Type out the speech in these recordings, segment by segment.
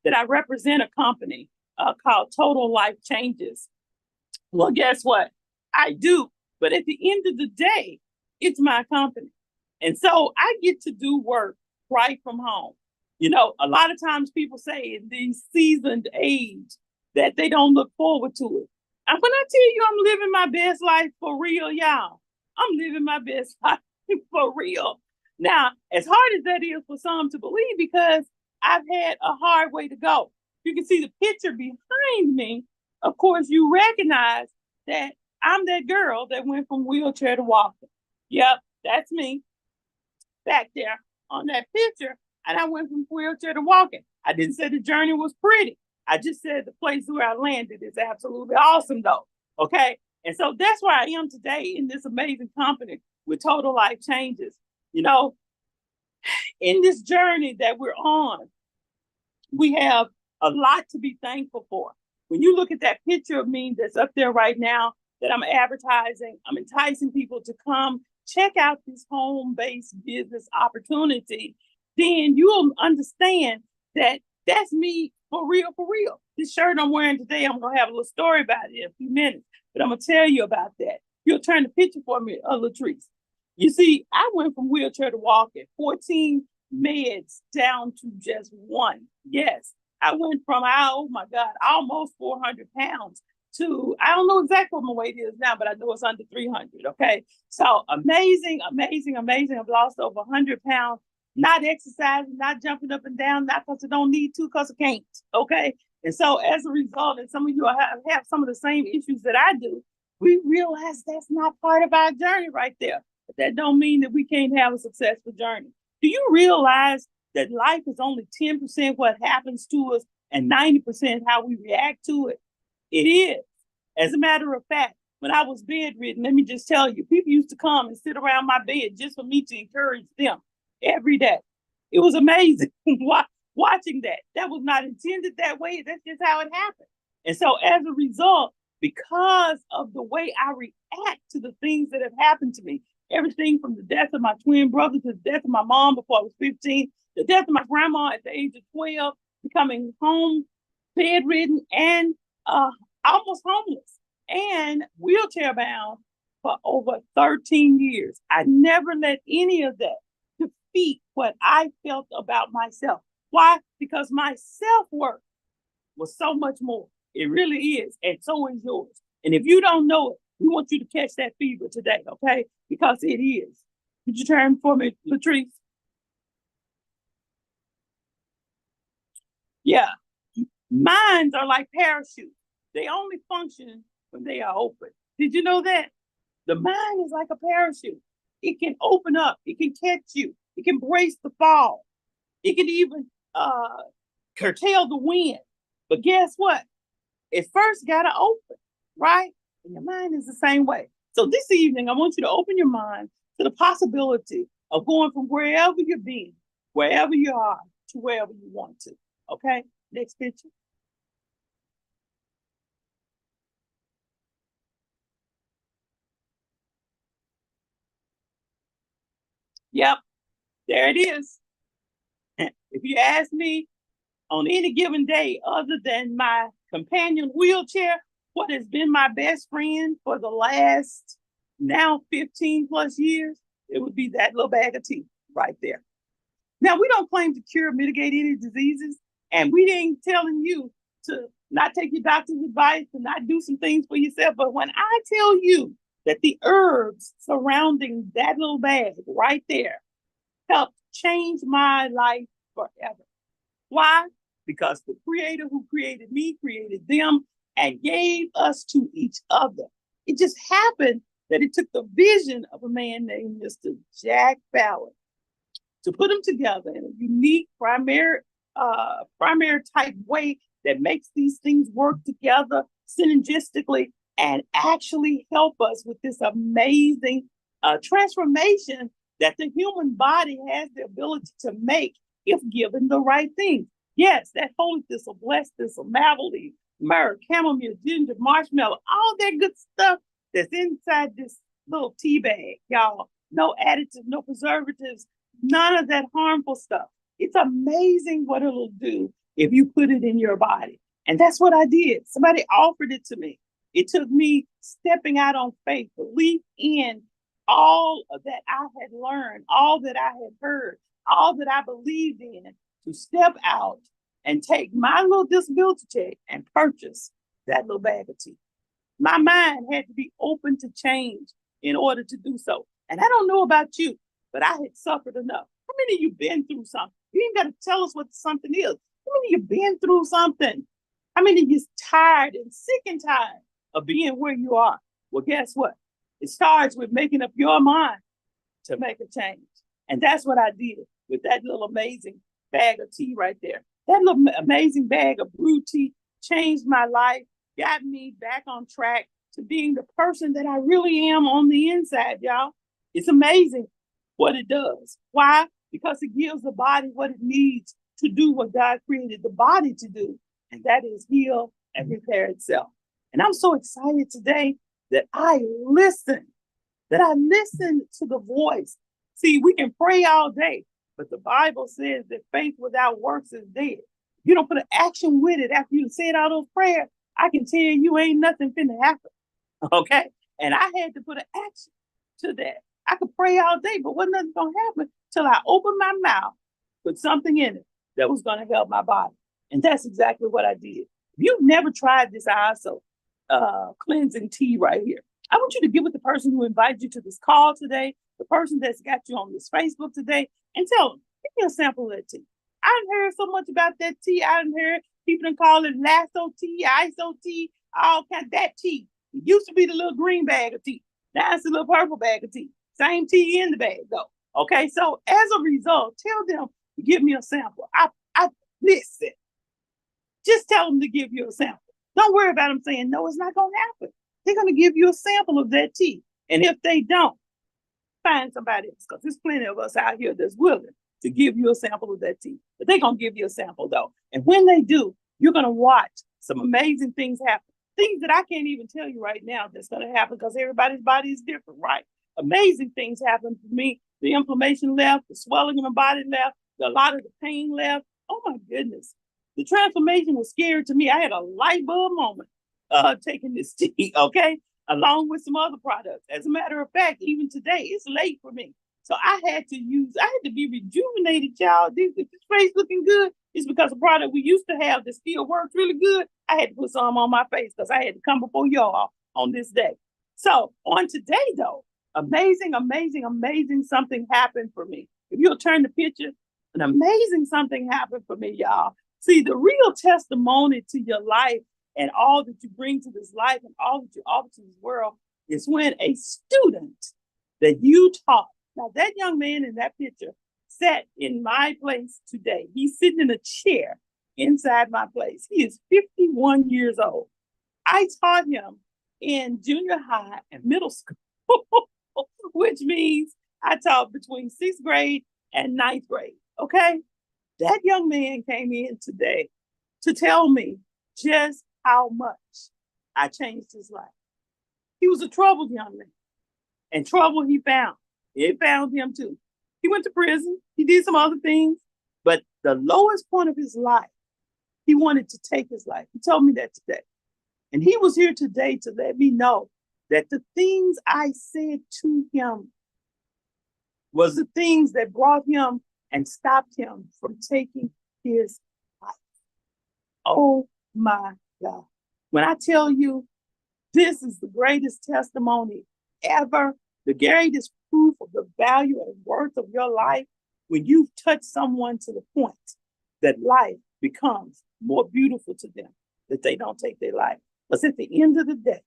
that I represent a company called Total Life Changes. Well, guess what? I do. But at the end of the day, it's my company. And so I get to do work right from home. You know, a lot of times people say in these seasoned age that they don't look forward to it. And when I tell you I'm living my best life for real, y'all, I'm living my best life for real. Now, as hard as that is for some to believe, because I've had a hard way to go. You can see the picture behind me. Of course, you recognize that I'm that girl that went from wheelchair to walker. Yep, that's me back there on that picture. And I went from wheelchair to walking. I didn't say the journey was pretty. I just said the place where I landed is absolutely awesome, though. Okay. And so that's where I am today in this amazing company with Total Life Changes. You know, in this journey that we're on, we have a lot to be thankful for. When you look at that picture of me that's up there right now, that I'm advertising, I'm enticing people to come check out this home-based business opportunity, then you'll understand that that's me for real, for real. This shirt I'm wearing today, I'm going to have a little story about it in a few minutes, but I'm going to tell you about that. You'll turn the picture for me, Latrice. You see, I went from wheelchair to walking, 14 meds down to just one. Yes, I went from, oh my God, almost 400 pounds to, I don't know exactly what my weight is now, but I know it's under 300, okay? So amazing, amazing, amazing. I've lost over 100 pounds, not exercising, not jumping up and down, not because I don't need to, because I can't, okay? And so as a result, and some of you have some of the same issues that I do, we realize that's not part of our journey right there. But that don't mean that we can't have a successful journey. Do you realize that life is only 10% what happens to us and 90% how we react to it? It is. As a matter of fact, when I was bedridden, let me just tell you, people used to come and sit around my bed just for me to encourage them every day. It was amazing watching that. That was not intended that way. That's just how it happened. And so as a result, because of the way I react to the things that have happened to me, everything from the death of my twin brother to the death of my mom before I was 15, the death of my grandma at the age of 12, becoming home bedridden and almost homeless and wheelchair bound for over 13 years. I never let any of that defeat what I felt about myself. Why? Because my self-worth was so much more. It really is. And so is yours. And if you don't know it, we want you to catch that fever today, okay? Because it is. Could you turn for me, Latrice? Yeah. Minds are like parachutes. They only function when they are open. Did you know that? The mind is like a parachute. It can open up. It can catch you. It can brace the fall. It can even curtail the wind. But guess what? It first got to open, right? And your mind is the same way. So this evening, I want you to open your mind to the possibility of going from wherever you've been, wherever you are, to wherever you want to. Okay? Next picture. Yep, there it is. If you ask me on any given day, other than my companion wheelchair, what has been my best friend for the last now 15 plus years, it would be that little bag of tea right there. Now, we don't claim to cure or mitigate any diseases, and we ain't telling you to not take your doctor's advice and not do some things for yourself. But when I tell you that the herbs surrounding that little bag right there helped change my life forever. Why? Because the creator who created me created them and gave us to each other. It just happened that it took the vision of a man named Mr. Jack Ballard to put them together in a unique primary type way that makes these things work together synergistically and actually help us with this amazing transformation that the human body has the ability to make if given the right things. Yes, that holy thistle, blessed thistle, mallow, myrrh, chamomile, ginger, marshmallow, all that good stuff that's inside this little tea bag, y'all. No additives, no preservatives, none of that harmful stuff. It's amazing what it'll do if you put it in your body. And that's what I did. Somebody offered it to me. It took me stepping out on faith, belief in all that I had learned, all that I had heard, all that I believed in, to step out and take my little disability check and purchase that little bag of tea. My mind had to be open to change in order to do so. And I don't know about you, but I had suffered enough. How many of you been through something? You ain't got to tell us what something is. How many of you been through something? How many of you tired and sick and tired of being where you are? Well, guess what? It starts with making up your mind to make a change. And that's what I did with that little amazing bag of tea right there. That little amazing bag of brewed tea changed my life, got me back on track to being the person that I really am on the inside, y'all. It's amazing what it does. Why? Because it gives the body what it needs to do what God created the body to do, and that is heal and repair itself. And I'm so excited today that I listened to the voice. See, we can pray all day, but the Bible says that faith without works is dead. If you don't put an action with it after you said all those prayers, I can tell you ain't nothing finna happen. Okay? And I had to put an action to that. I could pray all day, but wasn't nothing gonna happen till I opened my mouth, put something in it that was gonna help my body. And that's exactly what I did. If you've never tried this ISO cleansing tea right here, I want you to get with the person who invited you to this call today, the person that's got you on this Facebook today, and tell them, give me a sample of that tea. I done heard so much about that tea. I done heard people done call it lasso tea, ISO tea, all kind of that tea. It used to be the little green bag of tea. Now it's a little purple bag of tea. Same tea in the bag though. Okay, so as a result, tell them to give me a sample. I listen. Just tell them to give you a sample. Don't worry about them saying, no, it's not going to happen. They're going to give you a sample of that tea. And if they don't, find somebody else, because there's plenty of us out here that's willing to give you a sample of that tea. But they're going to give you a sample, though. And when they do, you're going to watch some amazing things happen. Things that I can't even tell you right now that's going to happen because everybody's body is different, right? Amazing things happen for me. The inflammation left, the swelling in my body left, a lot of the pain left. Oh, my goodness. The transformation was scary to me. I had a light bulb moment taking this tea, okay, along with some other products. As a matter of fact, even today, it's late for me. So I had to be rejuvenated, y'all. If this face looking good, it's because the product we used to have that still works really good. I had to put some on my face because I had to come before y'all on this day. So on today, though, amazing something happened for me. If you'll turn the picture, an amazing something happened for me, y'all. See, the real testimony to your life and all that you bring to this life and all that you offer to this world is when a student that you taught. Now, that young man in that picture sat in my place today. He's sitting in a chair inside my place. He is 51 years old. I taught him in junior high and middle school, which means I taught between 6th grade and 9th grade, okay? That young man came in today to tell me just how much I changed his life. He was a troubled young man, and trouble he found. It found him too. He went to prison. He did some other things, but the lowest point of his life, he wanted to take his life. He told me that today. And he was here today to let me know that the things I said to him was the things that brought him and stopped him from taking his life. Oh my God. When I tell you this is the greatest testimony ever, the greatest proof of the value and worth of your life, when you've touched someone to the point that life becomes more beautiful to them, that they don't take their life. Because at the end of the day,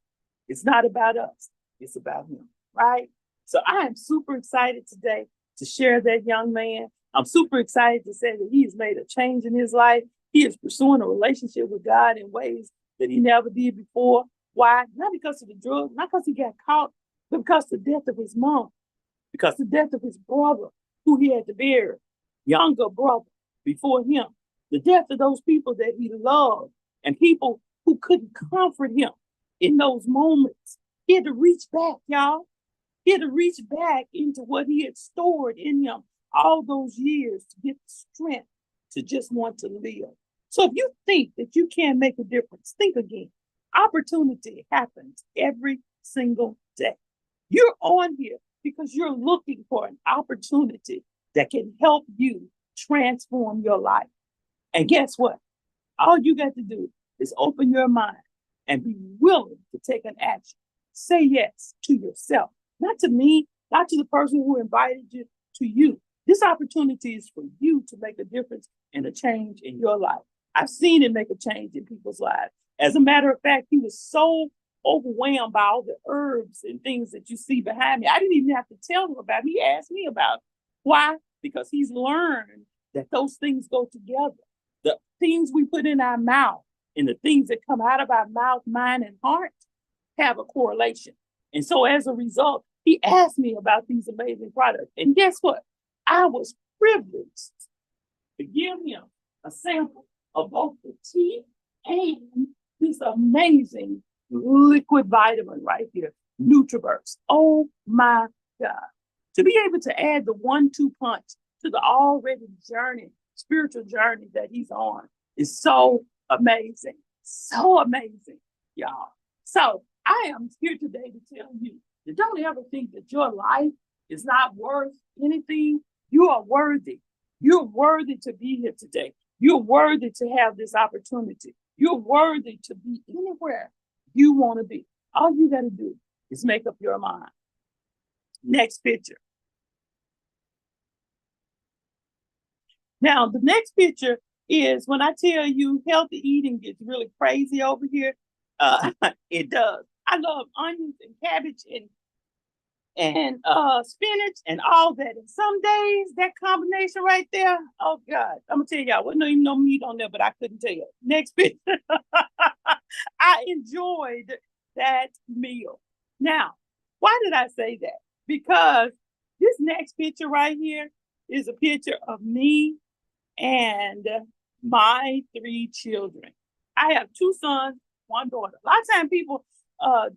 it's not about us, it's about him, right? So I am super excited today to share that young man. I'm super excited to say that he has made a change in his life. He is pursuing a relationship with God in ways that he never did before. Why? Not because of the drugs, not because he got caught, but because of the death of his mom, because of the death of his brother, who he had to bury, younger brother before him, the death of those people that he loved and people who couldn't comfort him in those moments. He had to reach back, y'all. He had to reach back into what he had stored in him all those years to get the strength to just want to live. So if you think that you can't make a difference, think again. Opportunity happens every single day. You're on here because you're looking for an opportunity that can help you transform your life. And guess what? All you got to do is open your mind and be willing to take an action. Say yes to yourself, not to me, not to the person who invited you, to you. This opportunity is for you to make a difference and a change in your life. I've seen it make a change in people's lives. As a matter of fact, he was so overwhelmed by all the herbs and things that you see behind me. I didn't even have to tell him about it. He asked me about it. Why? Because he's learned that those things go together. The things we put in our mouth and the things that come out of our mouth, mind, and heart have a correlation. And so as a result, he asked me about these amazing products. And guess what? I was privileged to give him a sample of both the tea and this amazing liquid vitamin right here, NutriBurst. Oh my God. To be able to add the 1-2 punch to the already spiritual journey that he's on is so amazing. So amazing, y'all. So I am here today to tell you that don't ever think that your life is not worth anything. You are worthy. You're worthy to be here today. You're worthy to have this opportunity. You're worthy to be anywhere you want to be. All you got to do is make up your mind. Next picture. Now, the next picture is when I tell you healthy eating gets really crazy over here. It does. I love onions and cabbage and spinach and all that. And some days that combination right there, oh God, I'm gonna tell y'all, wasn't even no meat on there, but I couldn't tell you. Next picture. I enjoyed that meal. Now, why did I say that? Because this next picture right here is a picture of me and my 3 children. I have 2 sons, 1 daughter. A lot of times people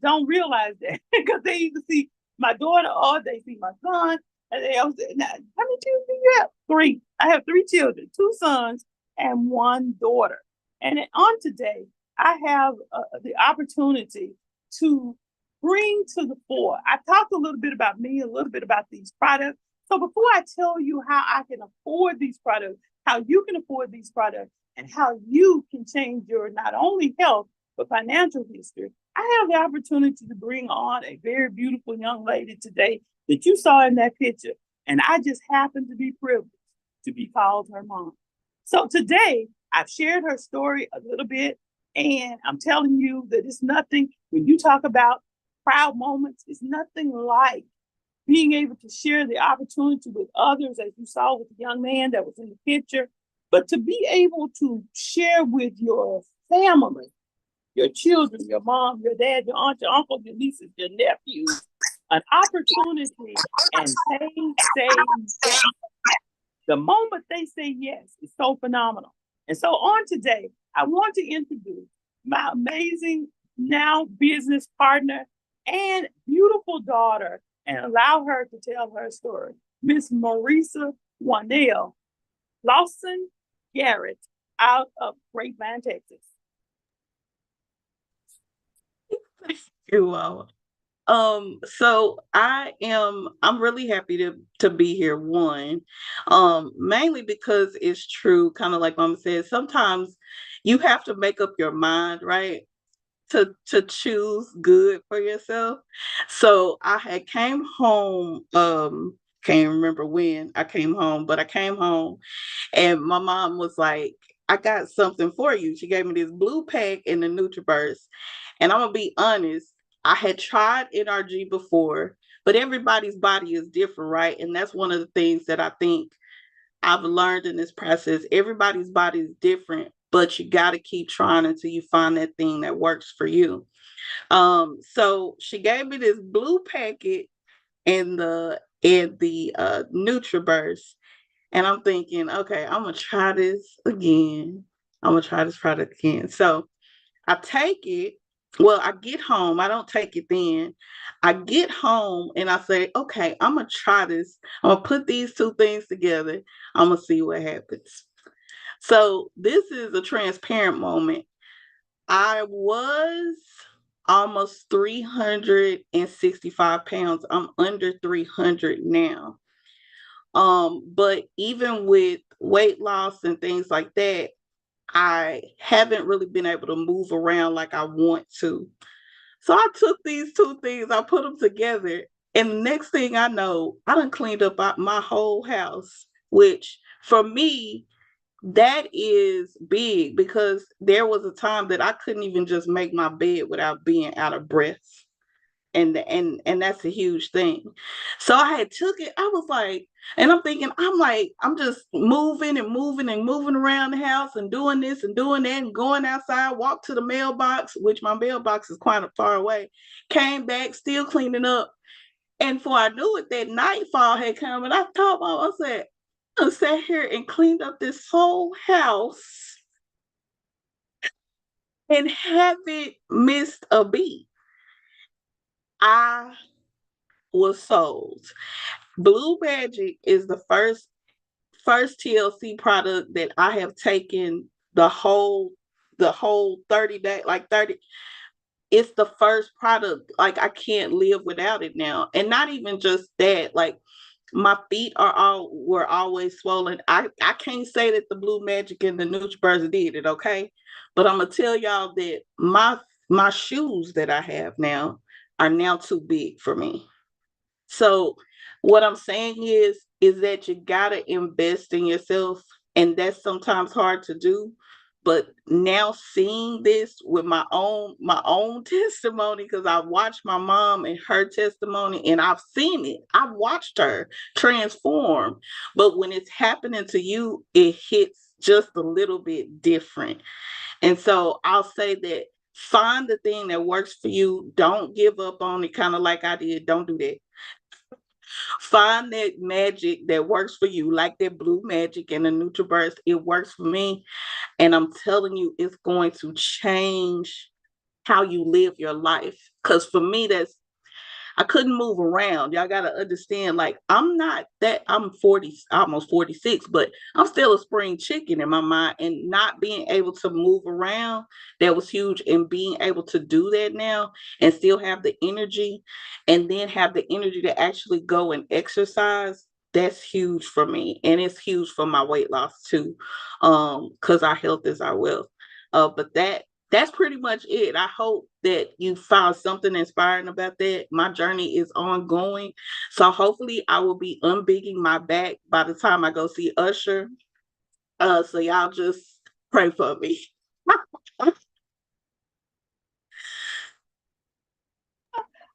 don't realize that because they either see my daughter or they see my son, and they always say, now, how many children do you have? 3. I have 3 children, 2 sons and 1 daughter. And on today, I have the opportunity to bring to the fore. I talked a little bit about me, a little bit about these products. So before I tell you how I can afford these products, how you can afford these products, and how you can change your not only health, but financial history, I have the opportunity to bring on a very beautiful young lady today that you saw in that picture. And I just happen to be privileged to be called her mom. So today, I've shared her story a little bit, and I'm telling you that it's nothing, when you talk about proud moments, it's nothing like being able to share the opportunity with others, as you saw with the young man that was in the picture, but to be able to share with your family, your children, your mom, your dad, your aunt, your uncle, your nieces, your nephews, an opportunity, and they say yes. The moment they say yes is so phenomenal. And so on today, I want to introduce my amazing now business partner and beautiful daughter and allow her to tell her story. Miss Marisa Wanell Lawson Garrett out of Grapevine, Texas. You all. So I'm really happy to be here. One, mainly because it's true, kind of like Mama said, sometimes you have to make up your mind, right? To choose good for yourself. So I had came home, can't remember when I came home, but I came home and my mom was like, I got something for you. She gave me this blue pack and the NutriBurst. And I'm gonna be honest, I had tried NRG before, but everybody's body is different, right? And that's one of the things that I think I've learned in this process. Everybody's body is different, but you got to keep trying until you find that thing that works for you. So she gave me this blue packet and the NutriBurst, and I'm thinking, okay, I'm gonna try this again. I'm gonna try this product again. So I take it. Well, I get home. I don't take it then. I get home and I say, okay, I'm gonna try this. I'm gonna put these 2 things together. I'm gonna see what happens. So this is a transparent moment. I was almost 365 pounds. I'm under 300 now. But even with weight loss and things like that, I haven't really been able to move around like I want to. So I took these two things, I put them together, and the next thing I know, I done cleaned up my whole house, which for me, that is big because there was a time that I couldn't even just make my bed without being out of breath. And that's a huge thing. So I had took it, I was like, and I'm thinking, I'm just moving and moving and moving around the house and doing this and doing that and going outside, walk to the mailbox, which my mailbox is quite far away, came back, still cleaning up. And before I knew it, that nightfall had come, and I told mom, I said, I sat here and cleaned up this whole house and haven't missed a beat. I was sold. Blue Magic is the first TLC product that I have taken the whole 30 day, like 30. It's the first product, like I can't live without it now. And not even just that, like my feet were always swollen. I can't say that the Blue Magic and the NutriBurst did it, okay? But I'm gonna tell y'all that my shoes that I have now are now too big for me. So what I'm saying is that you gotta invest in yourself, and that's sometimes hard to do. But now seeing this with my own testimony, because I've watched my mom and her testimony, and I've seen it. I've watched her transform. But when it's happening to you, it hits just a little bit different. And so I'll say that find the thing that works for you. Don't give up on it, kind of like I did. Don't do that. Find that magic that works for you, like that Blue Magic and the NutriBurst. It works for me, and I'm telling you, it's going to change how you live your life. Because for me, I couldn't move around. Y'all gotta understand, like I'm not that I'm 40, almost 46, but I'm still a spring chicken in my mind. And not being able to move around, that was huge. And being able to do that now and still have the energy and then have the energy to actually go and exercise, that's huge for me. And it's huge for my weight loss too. Because our health is our wealth. But that's pretty much it. I hope that you found something inspiring about that. My journey is ongoing. So hopefully I will be unbigging my back by the time I go see Usher. So y'all just pray for me.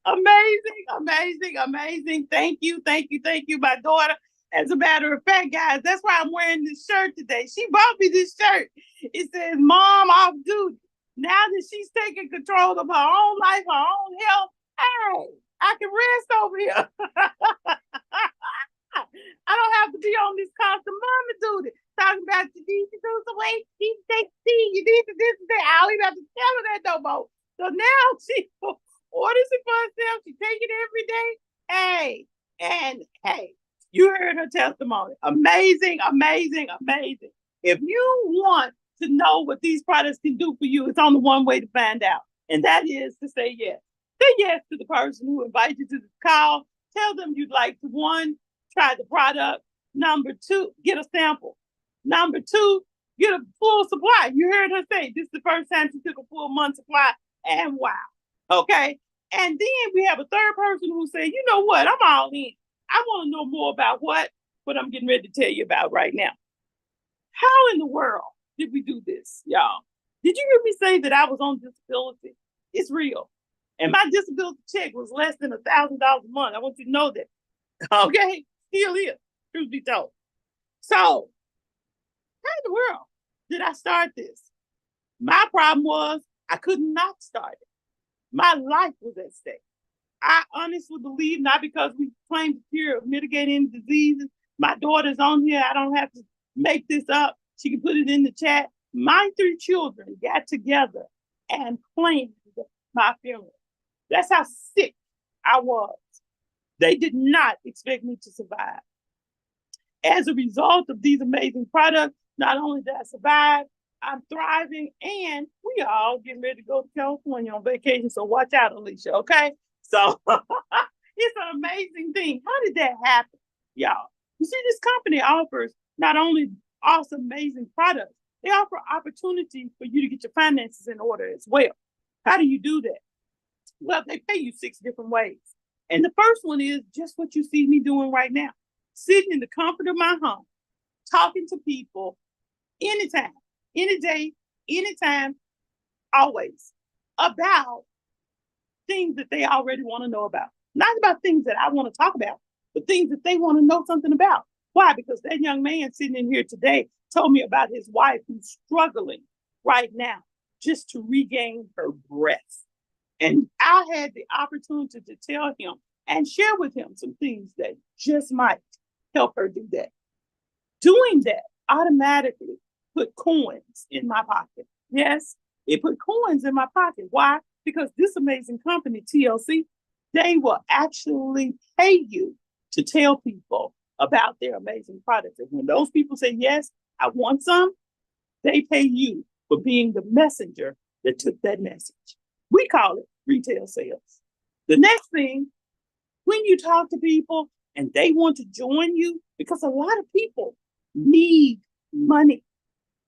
Amazing, amazing, amazing. Thank you, thank you, thank you, my daughter. As a matter of fact, guys, that's why I'm wearing this shirt today. She bought me this shirt. It says, Mom off duty. Now that she's taking control of her own life, her own health, hey, I can rest over here. I don't have to be on this constant mama duty. Talking about you need to do some weight, you need to take tea, you need to this and that. I don't even have to tell her that no more. So now she orders it for herself. She take it every day. Hey, and hey, you heard her testimony. Amazing, amazing, amazing. If you want to know what these products can do for you, it's only one way to find out, and that is to say yes. Say yes to the person who invites you to the call. Tell them you'd like to, one, try the product. Number two, get a sample. Number two, get a full supply. You heard her say this is the first time she took a full month supply, and wow. Okay. And then we have a third person who said, you know what, I'm all in. I want to know more about what I'm getting ready to tell you about right now. How in the world did we do this, y'all? Did you hear me say that I was on disability? It's real. And my disability check was less than $1,000 a month. I want you to know that. Okay? Still is, truth be told. So, how in the world did I start this? My problem was I could not start it. My life was at stake. I honestly believe, not because we claim the cure of mitigating diseases. My daughter's on here. I don't have to make this up. She can put it in the chat. My three children got together and planned my funeral. That's how sick I was. They did not expect me to survive. As a result of these amazing products, Not only did I survive, I'm thriving, and we all getting ready to go to California on vacation. So watch out, Alicia. Okay. So it's an amazing thing. How did that happen, y'all? You see, this company offers not only awesome, amazing products, they offer opportunity for you to get your finances in order as well. How do you do that? Well, they pay you 6 different ways. And the first one is just what you see me doing right now, sitting in the comfort of my home, talking to people anytime, any day, anytime, always about things that they already want to know about. Not about things that I want to talk about, but things that they want to know something about. Why? Because that young man sitting in here today told me about his wife who's struggling right now just to regain her breath. And I had the opportunity to tell him and share with him some things that just might help her do that. Doing that automatically put coins in my pocket. Yes, it put coins in my pocket. Why? Because this amazing company, TLC, they will actually pay you to tell people about their amazing products. And when those people say, yes, I want some, they pay you for being the messenger that took that message. We call it retail sales. The next thing, when you talk to people and they want to join you, because a lot of people need money,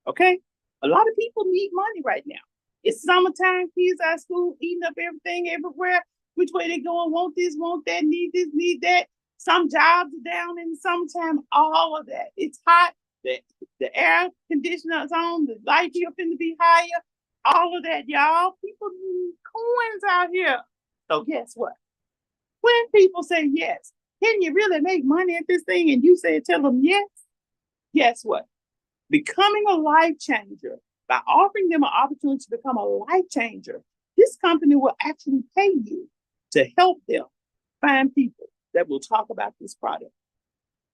okay? A lot of people need money right now. It's summertime, kids out of school, eating up everything everywhere. Which way they going? Want this, want that, need this, need that. Some jobs are down in the summertime, all of that. It's hot, the air conditioner's on, the light bill finna be higher, all of that, y'all. People need coins out here. So guess what? When people say yes, can you really make money at this thing? And you say, tell them yes. Guess what? Becoming a life changer, by offering them an opportunity to become a life changer, this company will actually pay you to help them find people that will talk about this product.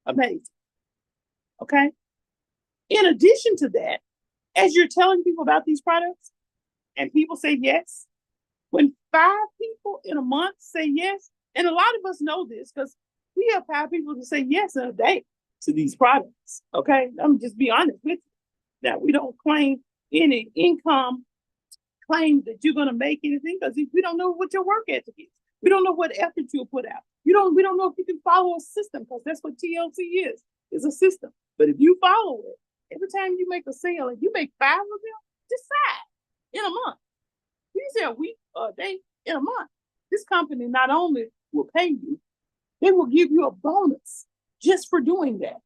Amazing. Okay? In addition to that, as you're telling people about these products and people say yes, when 5 people in a month say yes, and a lot of us know this because we have 5 people to say yes in a day to these products. Okay? I'm just be honest with you. Now, we don't claim any income claim that you're going to make anything because we don't know what your work ethic is. We don't know what effort you'll put out. We don't know if you can follow a system because that's what TLC is a system. But if you follow it, every time you make a sale and you make 5 of them, decide in a month. These are a week, a day, in a month. This company not only will pay you, they will give you a bonus just for doing that.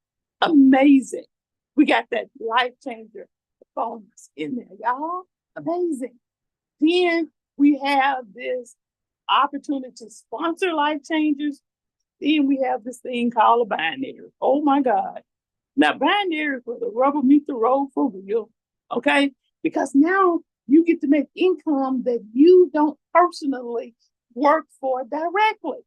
Amazing. We got that life changer bonus in there, y'all. Amazing. Then we have this opportunity to sponsor life changers. Then we have this thing called a binary. Oh my God. Now, binary is where the rubber meets the road for real. Okay? Because now you get to make income that you don't personally work for directly.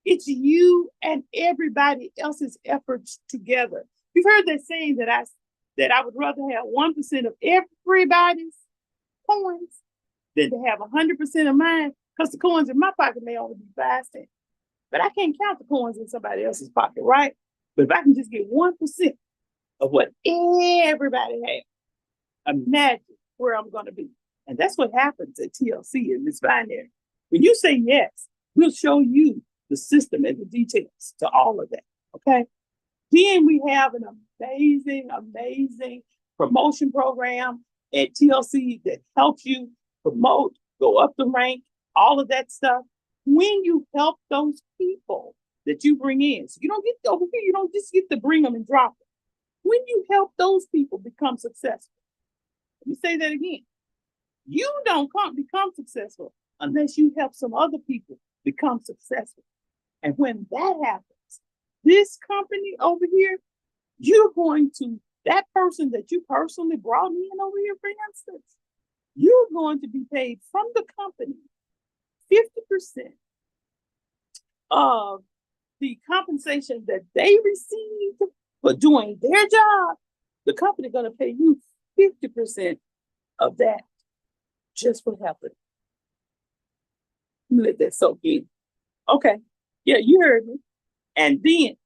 It's you and everybody else's efforts together. You've heard that saying that I would rather have 1% of everybody's coins than to have 100% of mine, because the coins in my pocket may only be 5 cents. But I can't count the coins in somebody else's pocket, right? But if I can just get 1% of what everybody has, imagine where I'm going to be. And that's what happens at TLC in this binary. When you say yes, we'll show you the system and the details to all of that, okay? Then we have an amazing, amazing promotion program at TLC that helps you promote, go up the rank, all of that stuff. When you help those people that you bring in, so you don't get over here, you don't just get to bring them and drop them. When you help those people become successful, let me say that again. You don't become successful unless you help some other people become successful. And when that happens, this company over here, you're going to, that person that you personally brought in over here, for instance, you're going to be paid from the company 50% of the compensation that they received for doing their job. The company going to pay you 50% of that just for helping. Let that soak in. Okay. Yeah, you heard me. And then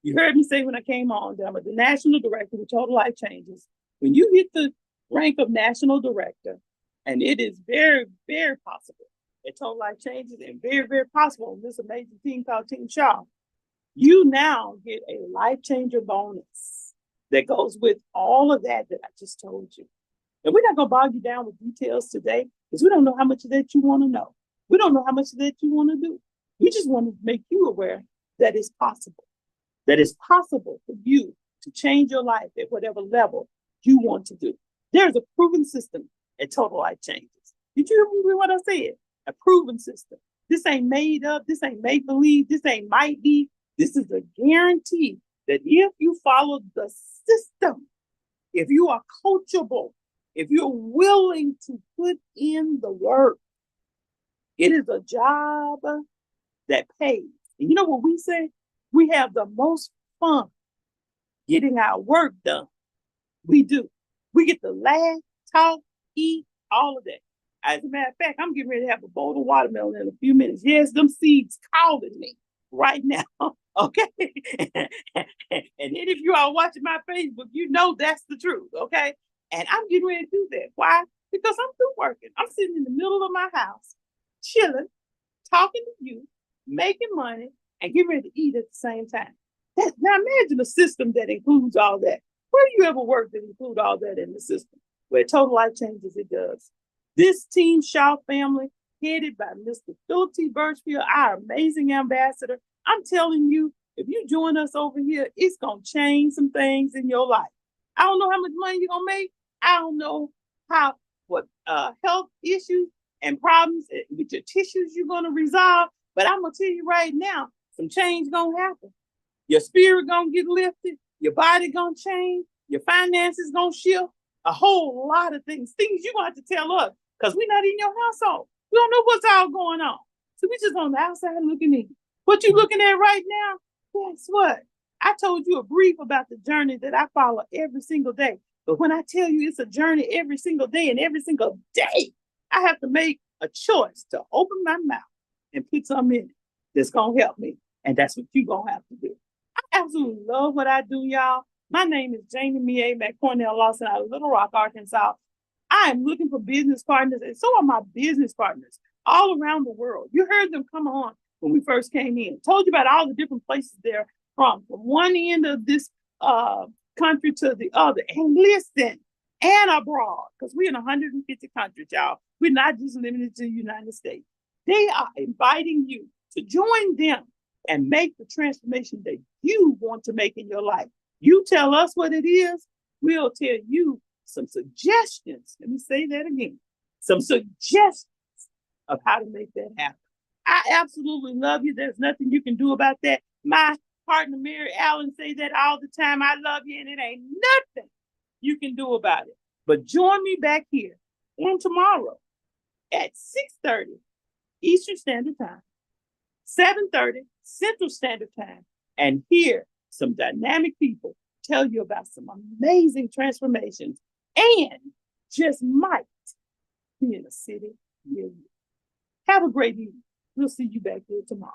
You heard me say when I came on that I'm the national director with Total Life Changes. When you hit the rank of national director, and it is very, very possible that Total Life Changes and very, very possible in this amazing team called Team Shaw, you now get a life changer bonus that goes with all of that I just told you. And we're not going to bog you down with details today because we don't know how much of that you want to know. We don't know how much of that you want to do. We just want to make you aware that it's possible. That it's possible for you to change your life at whatever level you want to do. There's a proven system at Total Life Changes. Did you hear what I said? A proven system. This ain't made up. This ain't make believe. This ain't might be. This is a guarantee that if you follow the system, if you are coachable, if you're willing to put in the work, it is a job that pays. And you know what we say? We have the most fun getting our work done. We do. We get to laugh, talk, eat, all of that. As a matter of fact, I'm getting ready to have a bowl of watermelon in a few minutes. Yes, them seeds calling me right now. Okay. And then if you are watching my Facebook, you know that's the truth. Okay. And I'm getting ready to do that. Why? Because I'm through working. I'm sitting in the middle of my house, chilling, talking to you, making money, and getting ready to eat at the same time. Now imagine a system that includes all that. Where do you ever work that include all that in the system? Where Total Life Changes, it does. This Team Shaw family, headed by Mr. Philip T. Birchfield, our amazing ambassador. I'm telling you, if you join us over here, it's going to change some things in your life. I don't know how much money you're going to make. I don't know what health issues and problems with your tissues you're going to resolve. But I'm going to tell you right now, some change going to happen. Your spirit going to get lifted. Your body going to change. Your finances going to shift. A whole lot of things you're going to have to tell us because we're not in your household. We don't know what's all going on. So we're just on the outside looking in. What you looking at right now, guess what? I told you a brief about the journey that I follow every single day. But when I tell you it's a journey every single day and every single day, I have to make a choice to open my mouth and put something in it that's going to help me. And that's what you're going to have to do. I absolutely love what I do, y'all. My name is Janie Mie McCornell Lawson out of Little Rock, Arkansas. I am looking for business partners, and so are my business partners all around the world. You heard them come on when we first came in. Told you about all the different places they're from one end of this country to the other. And listen, and abroad, because we're in 150 countries, y'all. We're not just limited to the United States. They are inviting you to join them and make the transformation that you want to make in your life. You tell us what it is, we'll tell you some suggestions. Let me say that again. Some suggestions of how to make that happen. I absolutely love you. There's nothing you can do about that. My partner, Mary Allen, say that all the time. I love you, and it ain't nothing you can do about it. But join me back here on tomorrow at 6:30 Eastern Standard Time, 7:30 Central Standard Time, and hear some dynamic people tell you about some amazing transformations and just might be in a city near you. Have a great evening. We'll see you back here tomorrow.